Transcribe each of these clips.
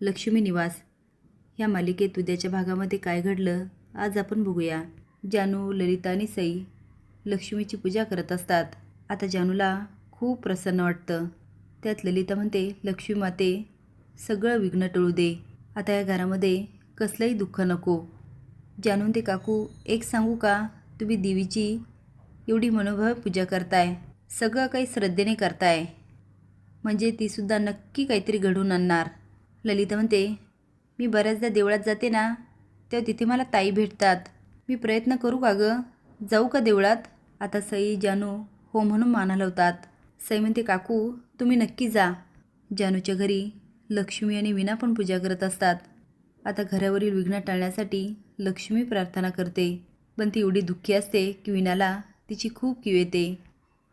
लक्ष्मी निवास ह्या मालिकेत उद्याच्या भागामध्ये काय घडलं आज आपण बघूया। जानू, ललिता आणि सई लक्ष्मीची पूजा करत असतात। आता जानूला खूप प्रसन्न वाटतं। त्यात ललिता म्हणते, लक्ष्मी माते सगळं विघ्न टळू दे, आता या घरामध्ये कसलंही दुःख नको। जानू म्हणते, काकू एक सांगू का, तुम्ही देवीची एवढी मनोभावे पूजा करताय, सगळं काही श्रद्धेने करताय, म्हणजे तीसुद्धा नक्की काहीतरी घडवून आणणार। ललिता म्हणते, मी बऱ्याचदा देवळात जाते ना, तेव्हा तिथे मला ताई भेटतात, मी प्रयत्न करू का गं, जाऊ का देवळात? आता सई, जानू हो म्हणून मान हलवतात। सई म्हणते, काकू तुम्ही नक्की जा। जानूच्या घरी लक्ष्मी आणि वीणा पण पूजा करत असतात। आता घरावरील विघ्न टाळण्यासाठी लक्ष्मी प्रार्थना करते, पण ती एवढी दुःखी असते की वीणाला तिची खूप कीव येते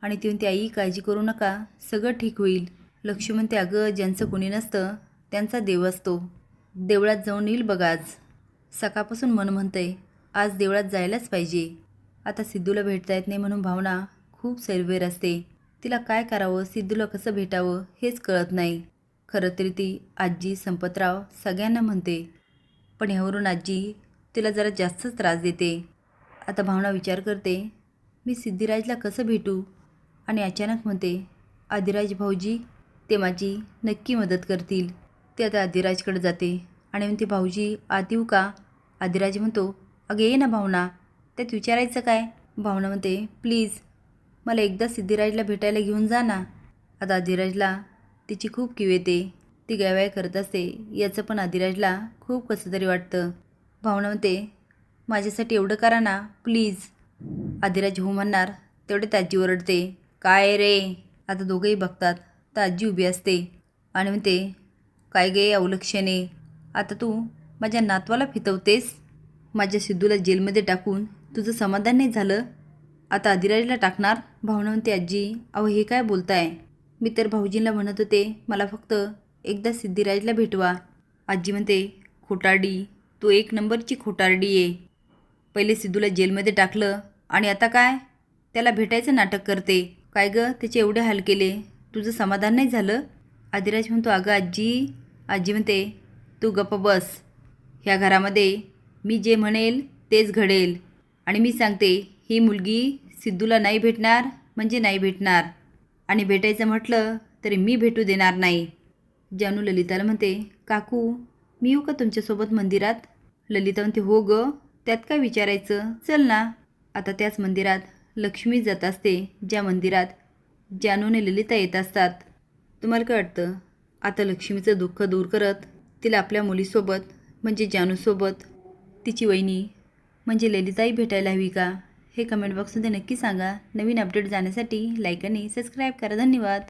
आणि ती म्हणते, आई काळजी करू नका, सगळं ठीक होईल। लक्ष्मी म्हणते, अगं ज्यांचं कोणी नसतं त्यांचा देव असतो, देवळात जाऊन येईल बघ आज, सकाळपासून मन म्हणतंय आज देवळात जायलाच पाहिजे। आता सिद्धूला भेटता येत नाही म्हणून भावना खूप सैरभैर असते, तिला काय करावं, सिद्धूला कसं भेटावं हेच कळत नाही। खरं तरी ती आजी, संपतराव सगळ्यांना म्हणते, पण ह्यावरून आजी तिला जरा जास्तच त्रास देते। आता भावना विचार करते, मी सिद्धिराजला कसं भेटू, आणि अचानक म्हणते, आदिराज भाऊजी ते माझी नक्की मदत करतील। ते आता आदिराजकडे जाते आणि म्हणते, भाऊजी आत येऊ का? आदिराज म्हणतो, अगं ये ना भावना, त्यात विचारायचं काय? भावना म्हणते, प्लीज मला एकदा सिद्धिराजला भेटायला घेऊन जा ना। आता आदिराजला तिची खूप कीव येते, ती गायवाय करत असते, याचं पण आदिराजला खूप कसं तरी वाटतं। भावना म्हणते, माझ्यासाठी एवढं करा ना प्लीज। आदिराज हो म्हणणार तेवढे आजी ओरडते, काय रे? आता दोघंही बघतात तर आजी उभी असते आणि म्हणते, काय गे अवलक्षणे, आता तू माझ्या नातवाला फितवतेस, माझ्या सिद्धूला जेलमध्ये टाकून तुझं समाधान नाही झालं, आता आदिराजला टाकणार? भावना म्हणते, आजी अहो हे काय बोलताय, मी तर भाऊजींना म्हणत होते मला फक्त एकदा सिद्धिराजला भेटवा। आजी म्हणते, खोटारडी, तू एक नंबरची खोटारडी आहे, पहिले सिद्धूला जेलमध्ये टाकलं आणि आता काय त्याला भेटायचं नाटक करते, काय गं त्याचे एवढे हाल केले, तुझं समाधान नाही झालं? आदिराज म्हणतो, अगं आजी। आजी म्हणते, तू गप्प बस, ह्या घरामध्ये मी जे म्हणेल तेच घडेल, आणि मी सांगते ही मुलगी सिद्धूला नाही भेटणार म्हणजे नाही भेटणार, आणि भेटायचं म्हटलं तरी मी भेटू देणार नाही। जानू ललिताला म्हणते, काकू मी येऊ का तुमच्यासोबत मंदिरात? ललिता म्हणते, हो गं त्यात काय विचारायचं, चल ना। आता त्याच मंदिरात लक्ष्मी जात असते, ज्या मंदिरात जानू आणि ललिता येत असतात। तुम्हाला काय वाटतं, आता लक्ष्मीचं दुःख दूर करत तिला आपल्या मुलीसोबत म्हणजे जानूसोबत तिची वहिनी म्हणजे ललिताही भेटायला हवी का? हे कमेंट बॉक्समध्ये नक्की सांगा। नवीन अपडेट जाण्यासाठी लाईक आणि सबस्क्राईब करा। धन्यवाद।